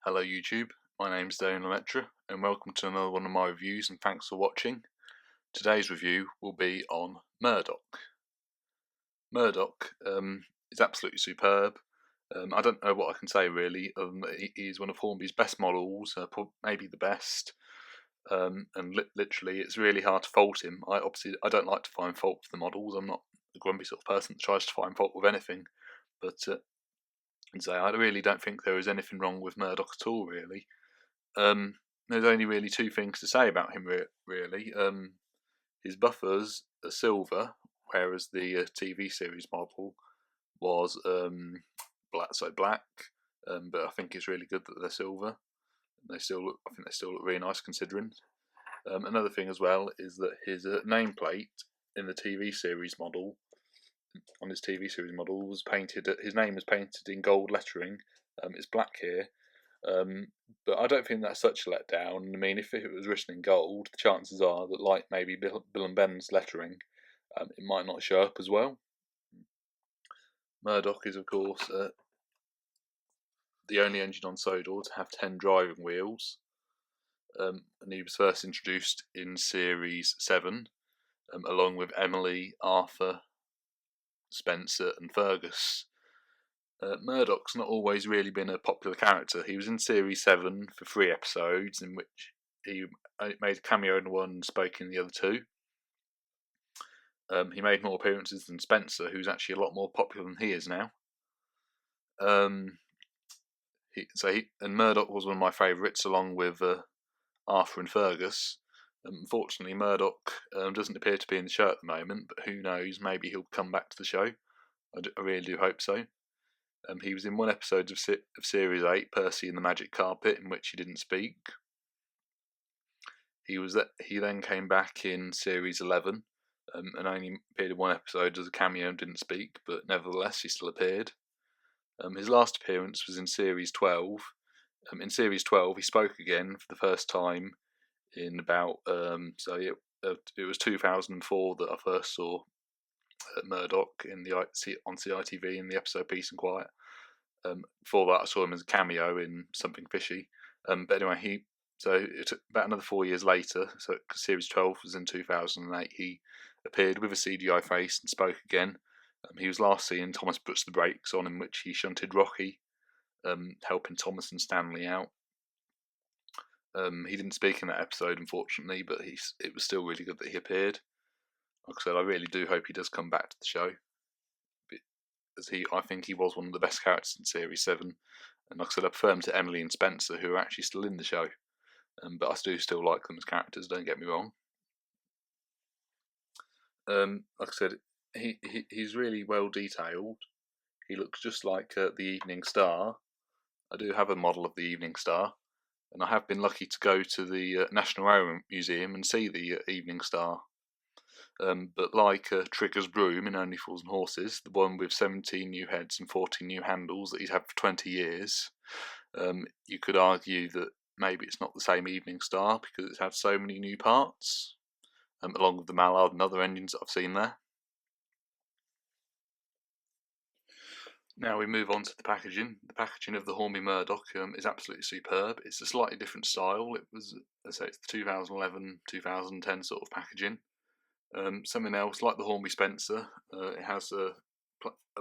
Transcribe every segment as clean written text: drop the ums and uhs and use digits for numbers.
Hello YouTube, my name's Daniel Lemaitre and welcome to another one of my reviews and thanks for watching. Today's review will be on Murdoch. Murdoch is absolutely superb. I don't know what I can say really. He's one of Hornby's best models, maybe the best. And literally it's really hard to fault him. I don't like to find fault with the models. I'm not the grumpy sort of person that tries to find fault with anything. But I really don't think there is anything wrong with Murdoch at all, really. There's only really two things to say about him, really. His buffers are silver, whereas the TV series model was black. But I think it's really good that they're silver. I think they still look really nice considering. Another thing as well is that his nameplate in the TV series model, was painted. His name was painted in gold lettering. It's black here. But I don't think that's such a letdown. I mean, if it was written in gold, the chances are that, like maybe Bill and Ben's lettering, it might not show up as well. Murdoch is, of course, the only engine on Sodor to have 10 driving wheels, and he was first introduced in Series 7, along with Emily, Arthur, Spencer, and Fergus. Murdoch's not always really been a popular character. He was in Series 7 for 3 episodes, in which he made a cameo in one and spoke in the other 2. He made more appearances than Spencer, who's actually a lot more popular than he is now. And Murdoch was one of my favourites, along with Arthur and Fergus. Unfortunately, Murdoch doesn't appear to be in the show at the moment, but who knows, maybe he'll come back to the show. I really do hope so. He was in one episode of Series 8, Percy and the Magic Carpet, in which he didn't speak. He then came back in Series 11, and only appeared in one episode as a cameo and didn't speak, but nevertheless he still appeared. His last appearance was in Series 12. In Series 12 he spoke again for the first time in about, it was 2004 that I first saw Murdoch on CITV in the episode Peace and Quiet. Before that I saw him as a cameo in Something Fishy. But anyway, it took about another 4 years later, so Series 12 was in 2008, he appeared with a CGI face and spoke again. He was last seen in Thomas Puts the Brakes On, in which he shunted Rocky, helping Thomas and Stanley out. He didn't speak in that episode, unfortunately, but it was still really good that he appeared. Like I said, I really do hope he does come back to the show, as I think he was one of the best characters in Series 7. And like I said, I prefer him to Emily and Spencer, who are actually still in the show. But I do still like them as characters, don't get me wrong. Like I said, he's really well detailed. He looks just like the Evening Star. I do have a model of the Evening Star, and I have been lucky to go to the National Railway Museum and see the Evening Star. But like Trigger's broom in Only Fools and Horses, the one with 17 new heads and 14 new handles that he's had for 20 years, you could argue that maybe it's not the same Evening Star because it's had so many new parts, along with the Mallard and other engines that I've seen there. Now we move on to the packaging. The packaging of the Hornby Murdoch is absolutely superb. It's a slightly different style. It's the 2011-2010 sort of packaging. Something else, like the Hornby Spencer, it has a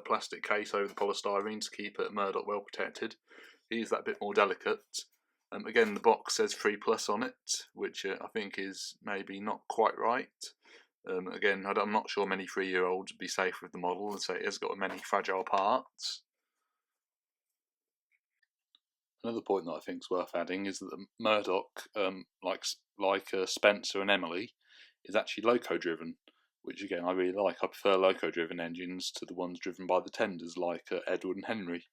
plastic case over the polystyrene to keep Murdoch well protected. He is that bit more delicate. Again, the box says 3+ on it, which I think is maybe not quite right. Again, I'm not sure many 3-year-olds would be safe with the model, and so it has got many fragile parts. Another point that I think is worth adding is that the Murdoch, like Spencer and Emily, is actually loco-driven, which again I really like. I prefer loco-driven engines to the ones driven by the tenders, like Edward and Henry.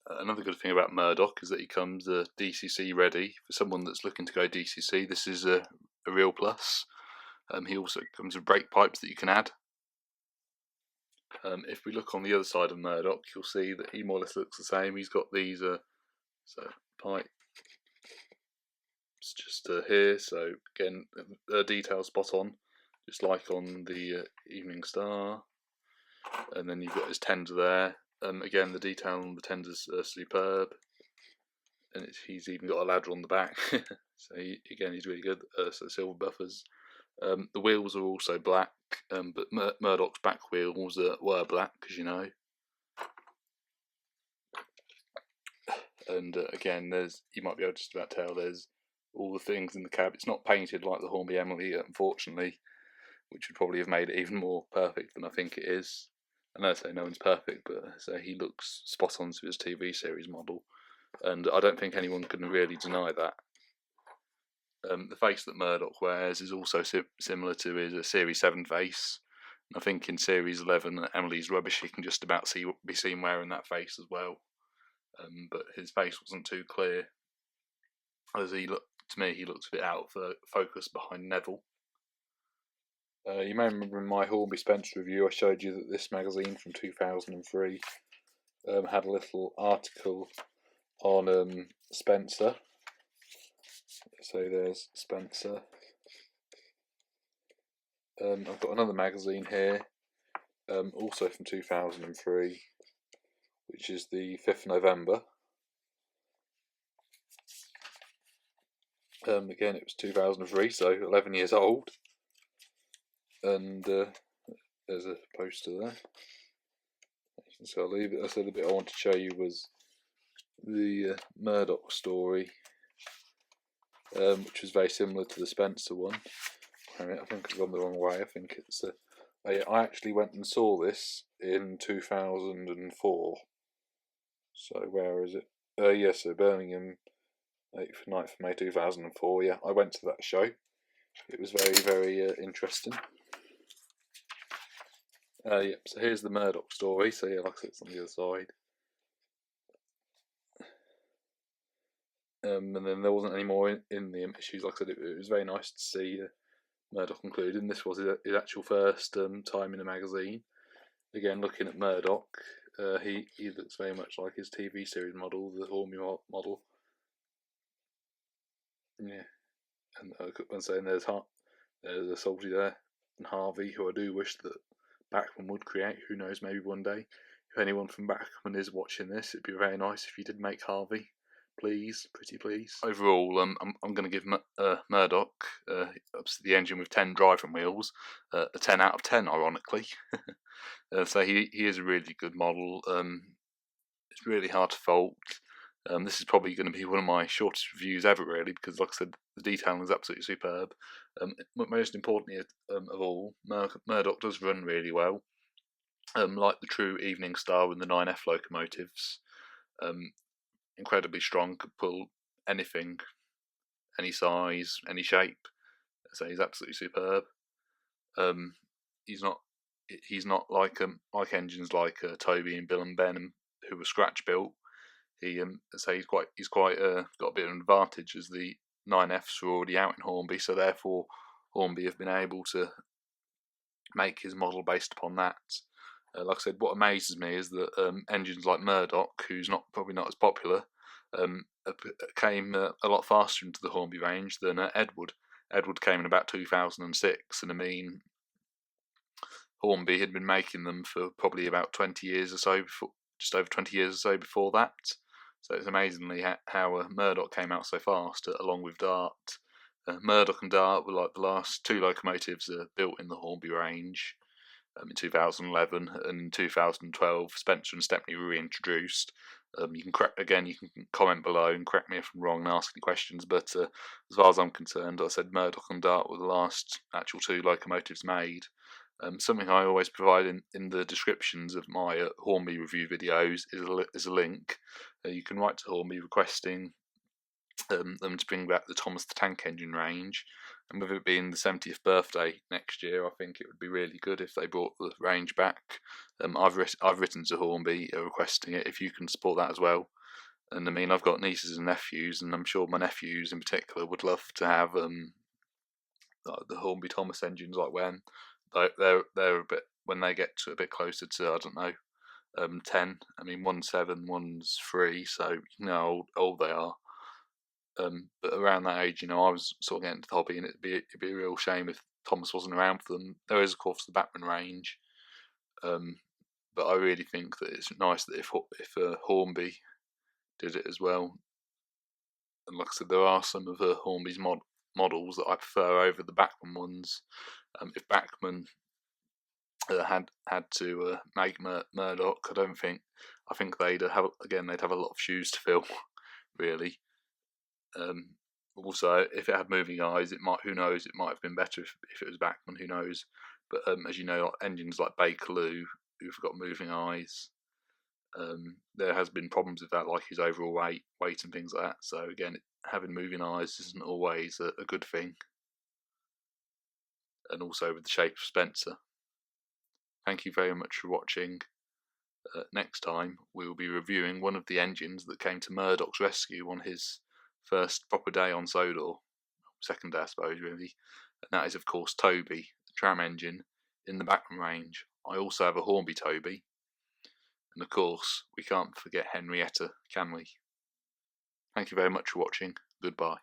Another good thing about Murdoch is that he comes DCC ready. For someone that's looking to go DCC, this is a real plus. He also comes with brake pipes that you can add. If we look on the other side of Murdoch, you'll see that he more or less looks the same. He's got these pipes just here, so again, detail spot on, just like on the Evening Star. And then you've got his tender there. Again, the detail on the tender's superb. and he's even got a ladder on the back. So again, he's really good. So silver buffers. The wheels are also black, but Murdoch's back wheels were black, as you know. And again, you might be able to just about tell there's all the things in the cab. It's not painted like the Hornby Emily, unfortunately, which would probably have made it even more perfect than I think it is. I know I say no one's perfect, but so he looks spot on to his TV series model, and I don't think anyone can really deny that. The face that Murdoch wears is also similar to his Series 7 face. I think in Series 11, Emily's Rubbish, he can just about be seen wearing that face as well. But his face wasn't too clear, as he looked to me. He looked a bit out of focus behind Neville. You may remember in my Hornby Spencer review, I showed you that this magazine from 2003 had a little article on Spencer. So there's Spencer. I've got another magazine here, also from 2003, which is the 5th of November. Again, it was 2003, so 11 years old. And there's a poster there. So I'll leave it. I said the bit I wanted to show you was the Murdoch story, which was very similar to the Spencer one. I think I've gone the wrong way. I think it's. I actually went and saw this in 2004. So where is it? Yes, so Birmingham, 9th of May 2004. Yeah, I went to that show. It was very, very interesting. Yeah, so here's the Murdoch story. So yeah, like I said, it's on the other side. And then there wasn't any more in the issues. Like I said, it was very nice to see Murdoch included. And this was his actual first time in a magazine. Again, looking at Murdoch, he looks very much like his TV series model, the Hornby model. Yeah, and saying there's a Salty there, and Harvey, who I do wish that Bachman would create. Who knows, maybe one day. If anyone from Bachman is watching this, it'd be very nice if you did make Harvey. Please, pretty please. Overall, I'm going to give Murdoch, the engine with 10 driving wheels, a 10 out of 10, ironically. So he is a really good model. It's really hard to fault. This is probably going to be one of my shortest reviews ever, really, because, like I said, the detailing is absolutely superb. Most importantly of all, Murdoch does run really well, like the true Evening Star and the 9F locomotives. Incredibly strong, could pull anything, any size, any shape. So he's absolutely superb. He's not like engines like Toby and Bill and Ben, who were scratch built. He's quite got a bit of an advantage, as the 9Fs are already out in Hornby, so therefore Hornby have been able to make his model based upon that. Like I said, what amazes me is that engines like Murdoch, who's probably not as popular, came a lot faster into the Hornby range than Edward. Edward came in about 2006, and I mean, Hornby had been making them for probably about 20 years or so before, just over 20 years or so before that. So it's amazingly how Murdoch came out so fast, along with Dart. Murdoch and Dart were like the last two locomotives built in the Hornby range. In 2011 and in 2012, Spencer and Stepney were reintroduced. You can comment below and correct me if I'm wrong and ask any questions. But as far as I'm concerned, I said Murdoch and Dart were the last actual two locomotives made. Something I always provide in the descriptions of my Hornby review videos is a link. You can write to Hornby requesting them to bring back the Thomas the Tank Engine range. And with it being the 70th birthday next year, I think it would be really good if they brought the range back. I've written to Hornby requesting it, if you can support that as well. And I mean, I've got nieces and nephews, and I'm sure my nephews in particular would love to have the Hornby Thomas engines, like when they're a bit, when they get to a bit closer to, I don't know, 10. I mean, one's 7, one's 3, so you know how old they are. But around that age, I was sort of getting into the hobby, and it'd be a real shame if Thomas wasn't around for them. There is, of course, the Batman range, but I really think that it's nice that if Hornby did it as well. and like I said, there are some of Hornby's models that I prefer over the Bachmann ones. If Bachmann had to make Murdoch, I think they'd have a lot of shoes to fill, really. Also, if it had moving eyes, who knows, it might have been better if it was Bachmann, who knows. But as you know, engines like Bakerloo, who've got moving eyes, there has been problems with that, like his overall weight and things like that. So again, having moving eyes isn't always a good thing. And also with the shape of Spencer. Thank you very much for watching. Next time we will be reviewing one of the engines that came to Murdoch's rescue on his first proper day on Sodor, second day I suppose really, and that is of course Toby, the tram engine in the Bachmann range. I also have a Hornby Toby, and of course we can't forget Henrietta, can we? Thank you very much for watching. Goodbye.